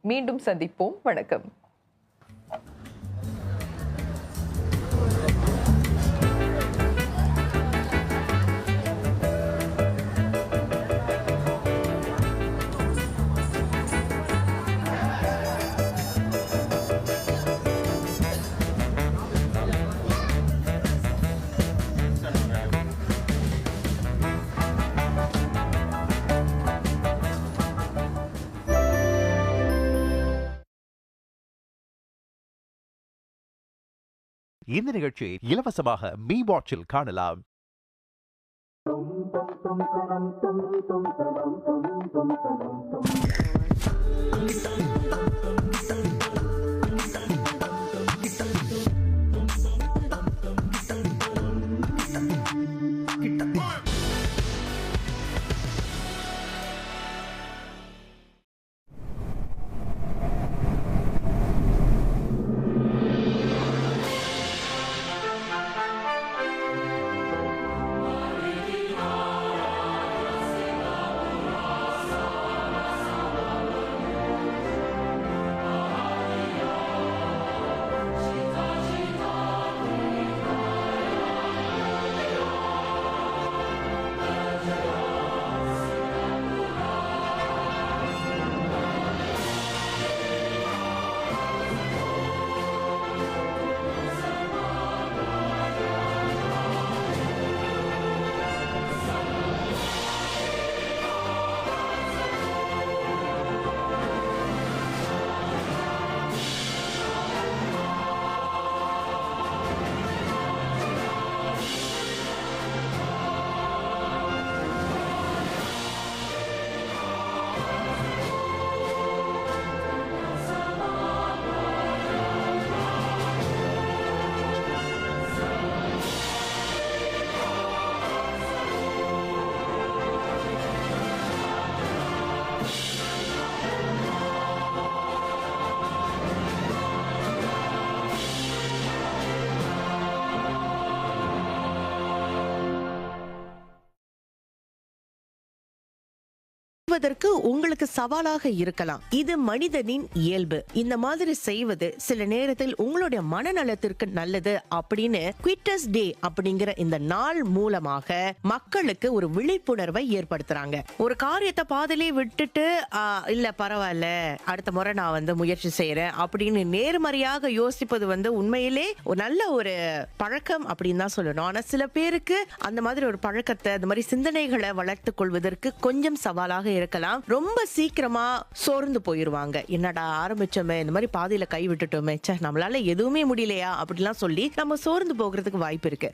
மீண்டும் சந்திப்போம். வணக்கம். இந்த நிகழ்ச்சியை இலவசமாக மீ வாட்சில் காணலாம். உங்களுக்கு சவாலாக இருக்கலாம். இது மனிதனின் இயல்பு. இந்த மாதிரி செய்வது சில நேரத்தில் உங்களுடைய மனநலத்திற்கு நல்லது அப்படின்னு குவிட்டர்ஸ் டே அப்படிங்கிற இந்த நாள் மூலமாக மக்களுக்கு ஒரு விழிப்புணர்வை ஏற்படுத்துறாங்க. ஒரு காரியத்தை பாதிலே விட்டுட்டு இல்ல பரவாயில்ல அடுத்த முறை நான் முயற்சி செய்யறேன் அப்படின்னு நேர்மறையாக யோசிப்பது உண்மையிலே ஒரு நல்ல ஒரு பழக்கம் அப்படின்னு தான் சொல்லணும். ஆனா சில பேருக்கு அந்த மாதிரி ஒரு பழக்கத்தை அந்த மாதிரி சிந்தனைகளை வளர்த்துக் கொள்வதற்கு கொஞ்சம் சவாலாக இருக்கலாம். ரொம்ப சீக்கிரமா சோர்ந்து போயிருவாங்க. என்னடா ஆரம்பிச்சோமே இந்த மாதிரி பாதியில கை விட்டுட்டோமே, நம்மளால எதுவுமே முடியலையா அப்படிலாம் சொல்லி நம்ம சோர்ந்து போகிறதுக்கு வாய்ப்பு இருக்கு.